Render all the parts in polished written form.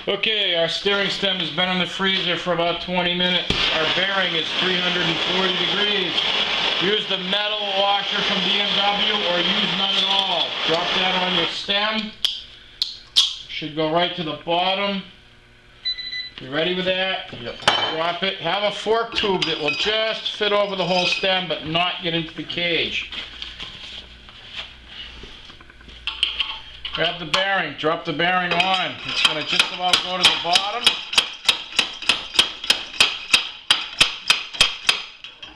Okay, our steering stem has been in the freezer for about 20 minutes. Our bearing is 340 degrees. Use the metal washer from BMW or use none at all. Drop that on your stem. Should go right to the bottom. You ready with that? Yep. Drop it. Have a fork tube that will just fit over the whole stem but not get into the cage. Grab the bearing, drop the bearing on. It's going to just about go to the bottom.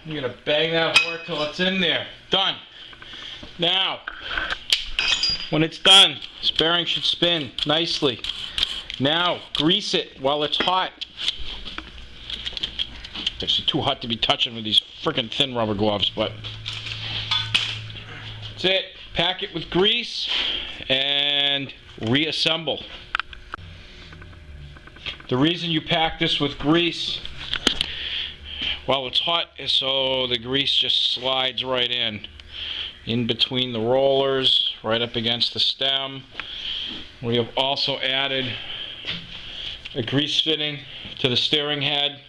You're going to bang that fork till it's in there. Done. Now, when it's done, this bearing should spin nicely. Now, grease it while it's hot. It's actually too hot to be touching with these freaking thin rubber gloves, but that's it. Pack it with grease and reassemble. The reason you pack this with grease while it's hot is so the grease just slides right in between the rollers, right up against the stem. We have also added a grease fitting to the steering head.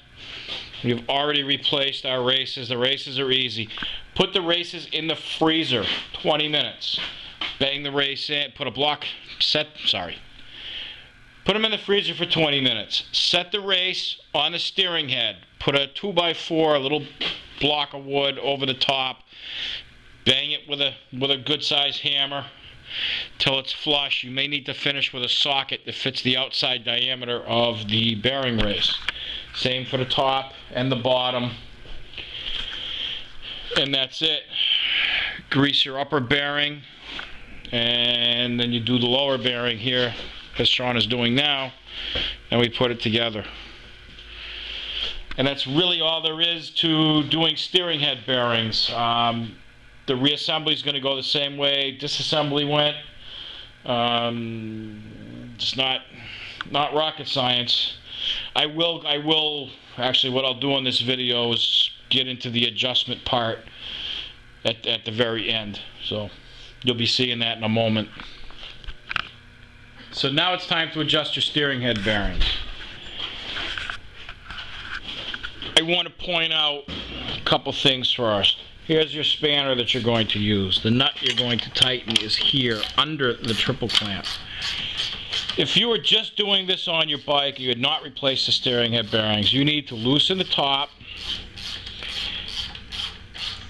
We've already replaced our races. The races are easy. Put the races in the freezer 20 minutes. Bang the race in, put them in the freezer for 20 minutes. Set the race on the steering head. Put a 2x4, a little block of wood over the top. Bang it with a good sized hammer till it's flush. You may need to finish with a socket that fits the outside diameter of the bearing race. Same for the top and the bottom. And that's it. Grease your upper bearing, and then you do the lower bearing here, as Sean is doing now, and we put it together. And that's really all there is to doing steering head bearings. The reassembly is going to go the same way disassembly went. It's not rocket science. I will actually, what I'll do in this video is get into the adjustment part at the very end. So you'll be seeing that in a moment. So now it's time to adjust your steering head bearings. I want to point out a couple things first. Here's your spanner that you're going to use. The nut you're going to tighten is here under the triple clamp. If you were just doing this on your bike, you had not replaced the steering head bearings. You need to loosen the top.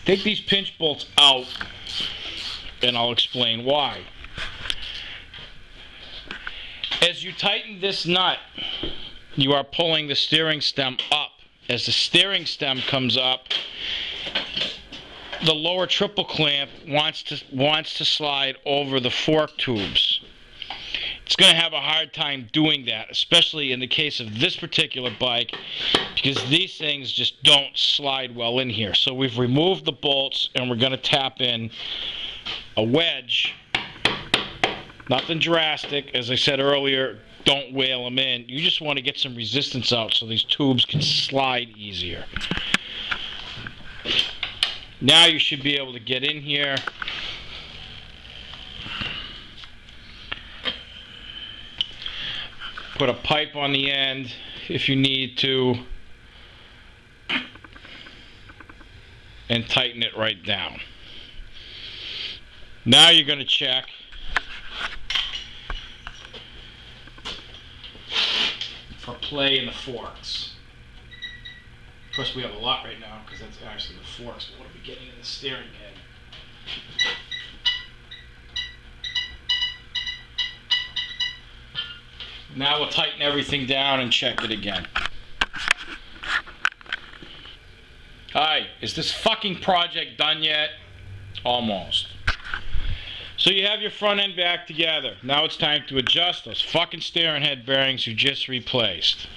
Take these pinch bolts out, and I'll explain why. As you tighten this nut, you are pulling the steering stem up. As the steering stem comes up, the lower triple clamp wants to slide over the fork tubes. It's going to have a hard time doing that, especially in the case of this particular bike, because these things just don't slide well in here. So we've removed the bolts, and we're going to tap in a wedge. Nothing drastic. As I said earlier, don't whale them in. You just want to get some resistance out so these tubes can slide easier. Now you should be able to get in here. Put a pipe on the end if you need to, and tighten it right down. Now you're going to check for play in the forks. Of course, we have a lot right now because that's actually the forks, but what are we getting in the steering head? Now we'll tighten everything down and check it again. Alright, is this fucking project done yet? Almost. So you have your front end back together. Now it's time to adjust those fucking steering head bearings you just replaced.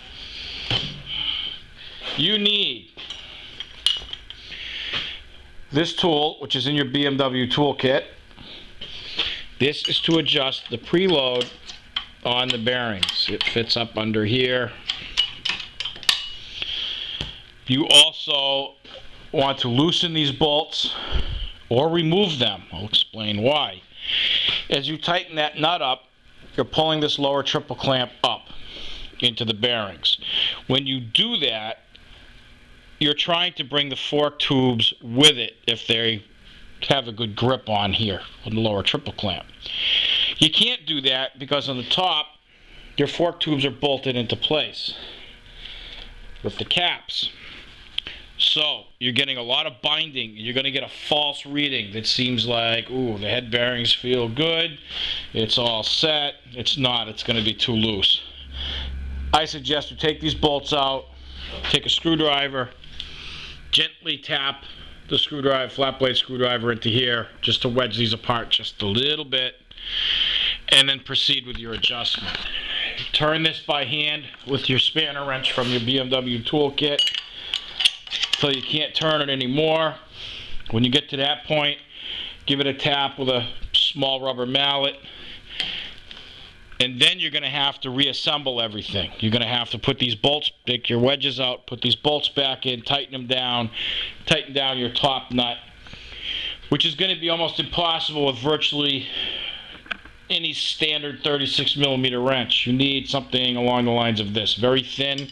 You need this tool, which is in your BMW toolkit. This is to adjust the preload on the bearings. It fits up under here. You also want to loosen these bolts or remove them. I'll explain why. As you tighten that nut up, you're pulling this lower triple clamp up. into the bearings. When you do that, you're trying to bring the fork tubes with it if they have a good grip on here on the lower triple clamp. You can't do that because on the top your fork tubes are bolted into place with the caps. So you're getting a lot of binding. You're going to get a false reading that seems like, ooh, the head bearings feel good, it's all set. It's not. It's going to be too loose. I suggest you take these bolts out, take a screwdriver, gently tap the screwdriver, flat blade screwdriver into here just to wedge these apart just a little bit, and then proceed with your adjustment. Turn this by hand with your spanner wrench from your BMW toolkit until you can't turn it anymore. When you get to that point, give it a tap with a small rubber mallet, and then you're going to have to reassemble everything. You're going to have to put these bolts, take your wedges out, put these bolts back in, tighten them down, tighten down your top nut, which is going to be almost impossible with virtually any standard 36mm wrench. You need something along the lines of this, very thin,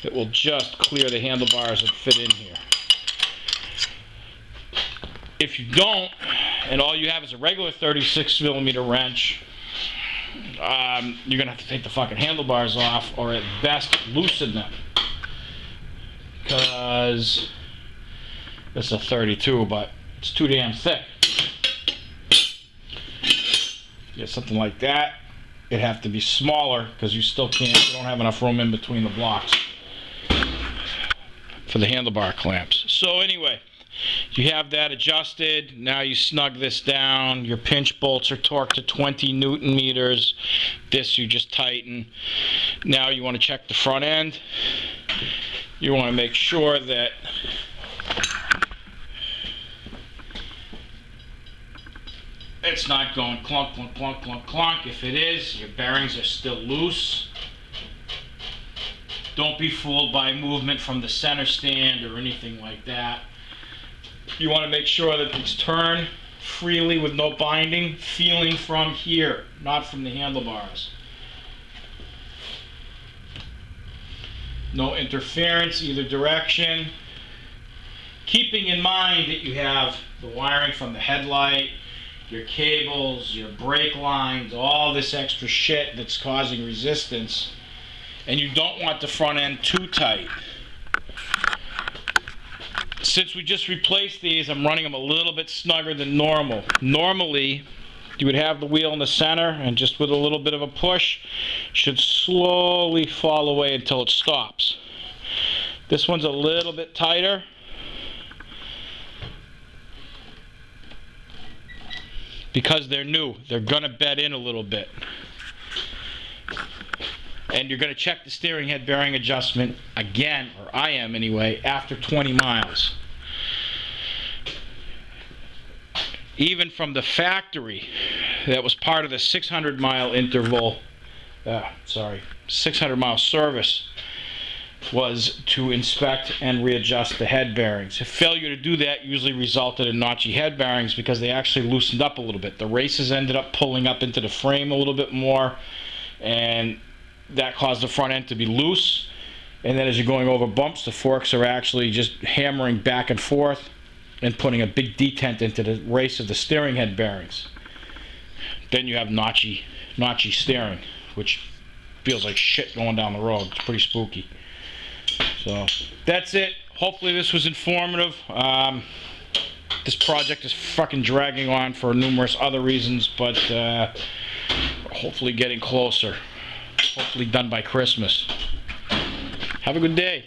that will just clear the handlebars and fit in here. If you don't, and all you have is a regular 36mm wrench, you're going to have to take the fucking handlebars off, or at best loosen them, because it's a 32, but it's too damn thick. Get something like that. It'd have to be smaller because you don't have enough room in between the blocks for the handlebar clamps. So anyway, you have that adjusted. Now you snug this down. Your pinch bolts are torqued to 20 Newton meters. This you just tighten. Now you want to check the front end. You want to make sure that it's not going clunk, clunk, clunk, clunk, clunk. If it is, your bearings are still loose. Don't be fooled by movement from the center stand or anything like that. You want to make sure that these turn freely with no binding, feeling from here, not from the handlebars. No interference either direction. Keeping in mind that you have the wiring from the headlight, your cables, your brake lines, all this extra shit that's causing resistance, and you don't want the front end too tight. Since we just replaced these, I'm running them a little bit snugger than normal. Normally, you would have the wheel in the center, and just with a little bit of a push, should slowly fall away until it stops. This one's a little bit tighter. Because they're new, they're gonna bed in a little bit. And you're gonna check the steering head bearing adjustment again, or I am anyway, after 20 miles. Even from the factory, that was part of the 600 mile interval, 600 mile service, was to inspect and readjust the head bearings. A failure to do that usually resulted in notchy head bearings because they actually loosened up a little bit. The races ended up pulling up into the frame a little bit more, and that caused the front end to be loose. And then as you're going over bumps, the forks are actually just hammering back and forth and putting a big detent into the race of the steering head bearings. Then you have notchy steering, which feels like shit going down the road. It's pretty spooky. So that's it. Hopefully this was informative. This project is fucking dragging on for numerous other reasons, but hopefully getting closer. Hopefully done by Christmas. Have a good day.